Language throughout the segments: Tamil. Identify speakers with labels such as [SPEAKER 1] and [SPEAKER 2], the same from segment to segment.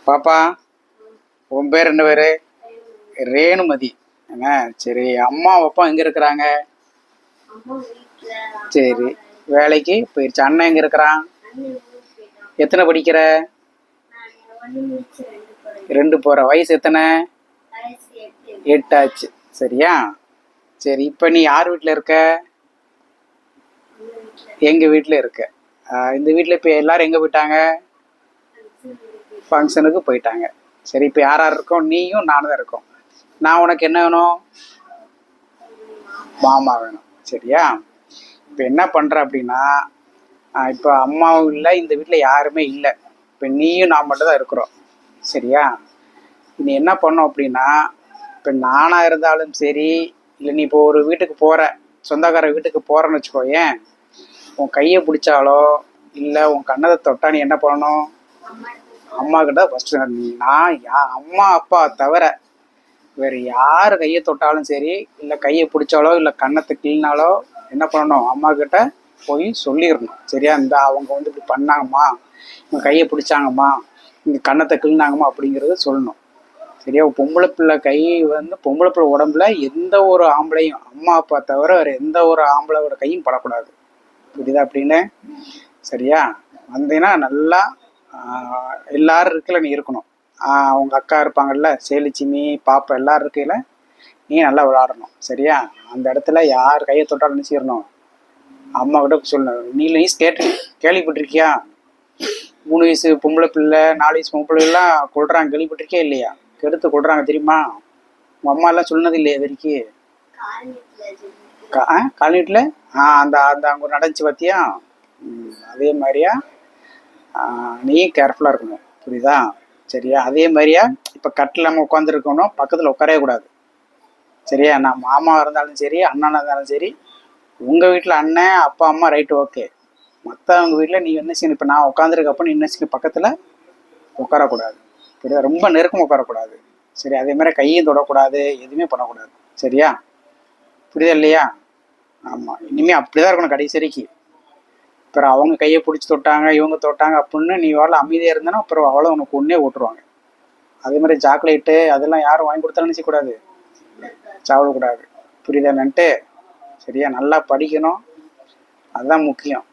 [SPEAKER 1] பாப்பா, உன் பேர் என்ன பேரு? ரேணுமதி. என்ன? சரி, அம்மா அப்பா எங்க இருக்கிறாங்க? சரி, வேலைக்கு போயிடுச்சு. அண்ணன் எங்க இருக்கிறான்? எத்தனை படிக்கிற? 2 போற. வயசு எத்தனை? 8 ஆச்சு. சரியா? சரி, இப்ப நீ யார் வீட்டுல இருக்க? எங்க வீட்டுல இருக்க. இந்த வீட்டுல இப்ப எல்லாரும் எங்க போயிட்டாங்க? ஃபங்க்ஷனுக்கு போயிட்டாங்க. சரி, இப்போ யார் யார் இருக்கோம்? நீயும் நானும் தான் இருக்கோம். நான் உனக்கு என்ன வேணும்? மாமா வேணும். சரியா? இப்போ என்ன பண்ணுற அப்படின்னா, இப்போ அம்மாவும் இல்லை, இந்த வீட்டில் யாருமே இல்லை. இப்போ நீயும் நான் மட்டும் தான் இருக்கிறோம். சரியா? நீ என்ன பண்ணும் அப்படின்னா, இப்போ நானாக இருந்தாலும் சரி, இல்லை நீ இப்போ ஒரு வீட்டுக்கு போகிற, சொந்தக்கார வீட்டுக்கு போகிறேன்னு வச்சுக்கோயேன், உன் கையை பிடிச்சாலோ இல்லை உன் கண்ணத்தை தொட்டா நீ என்ன பண்ணணும்? அம்மா கிட்ட ஃபஸ்ட்டு. நான் அம்மா அப்பா தவிர வேறு யார் கையை தொட்டாலும் சரி, இல்லை கையை பிடிச்சாலோ இல்லை கண்ணத்தை கிள்னாலோ என்ன பண்ணணும்? அம்மா கிட்ட போய் சொல்லிடணும். சரியா? இந்த அவங்க வந்து இப்படி பண்ணாங்கம்மா, இவங்க கையை பிடிச்சாங்கம்மா, இங்கே கண்ணத்தை கிள்னாங்கம்மா அப்படிங்கிறத சொல்லணும். சரியா? பொம்பளை பிள்ளை கை வந்து பொம்பளை பிள்ளை உடம்புல எந்த ஒரு ஆம்பளையும் அம்மா அப்பா தவிர வேறு எந்த ஒரு ஆம்பளையோட கையும் படக்கூடாது. புரியுதா? அப்படின்னு. சரியா? வந்தீங்கன்னா நல்லா எல்லாரும் இருக்கல நீ இருக்கணும். அவங்க அக்கா இருப்பாங்கல்ல, சேலிச்சிமி பாப்பா எல்லாரும் இருக்கையில் நீ நல்லா விளையாடணும். சரியா? அந்த இடத்துல யார் கையை தொட்டாலும் நினைச்சிடணும், அம்மா கிட்ட சொல்லணும். நீ கேள்விப்பட்டிருக்கியா? 3 வயசு பொம்பளை பிள்ளை 4 வயசு பொம்பளை எல்லாம் கொள்றாங்க, கேள்விப்பட்டிருக்கியா இல்லையா? கெடுத்து கொள்றாங்க தெரியுமா? உங்க அம்மா எல்லாம் சொன்னது இல்லையா வரைக்கும்? கால்நீட்டில் அந்த அந்த அங்கே நடந்துச்சு பார்த்தியா? அதே மாதிரியா நீயும் கேர்ஃபுல்லாக இருக்கணும். புரியுதா? சரியா? அதே மாதிரியா இப்போ கட்டில் நம்ம உட்காந்துருக்கணும், பக்கத்தில் உட்காரவே கூடாது. சரியா? நான் மாமா இருந்தாலும் சரி, அண்ணனாக இருந்தாலும் சரி, உங்கள் வீட்டில் அண்ணன் அப்பா அம்மா ரைட்டு ஓகே, மற்றவங்க வீட்டில் நீ என்ன செய்யணும்? இப்போ நான் உட்காந்துருக்கப்போ நீ என்ன செய்யணும்? பக்கத்தில் உட்காரக்கூடாது. புரியுதா? ரொம்ப நெருக்கம் உட்காரக்கூடாது. சரி? அதே மாதிரி கையும் தொடக்கூடாது, எதுவுமே பண்ணக்கூடாது. சரியா? புரியுதா இல்லையா? ஆமாம், இனிமேல் அப்படி தான் இருக்கணும் கடைசி வரைக்கும். அப்புறம் அவங்க கையை பிடிச்சி தொட்டாங்க, இவங்க தொட்டாங்க அப்படின்னு நீ வாழ அமைதியாக இருந்தேன்னா அப்புறம் அவ்வளோ உனக்கு ஒன்றே ஓட்டுருவாங்க. அதே மாதிரி சாக்லேட்டு அதெல்லாம் யாரும் வாங்கி கொடுத்தாலும் நினச்சக்கூடாது, சாப்பிடக்கூடாது. புரியுதானன்ட்டு. சரியா? நல்லா படிக்கணும், அதுதான் முக்கியம்.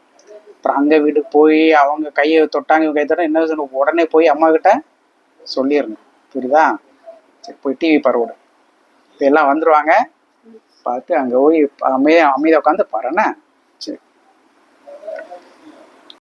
[SPEAKER 1] அப்புறம் அங்கே வீட்டுக்கு போய் அவங்க கையை தொட்டாங்க இவங்க கை தொட்டாங்க என்ன சொல்லணும்? உடனே போய் அம்மா கிட்ட சொல்லிடணும். புரியுதா? சரி, போய் டிவி பரவிடும். இப்போ எல்லாம் வந்துடுவாங்க, பார்த்து அங்கே போய் அமைதியாக உட்காந்து பாருண்ணே.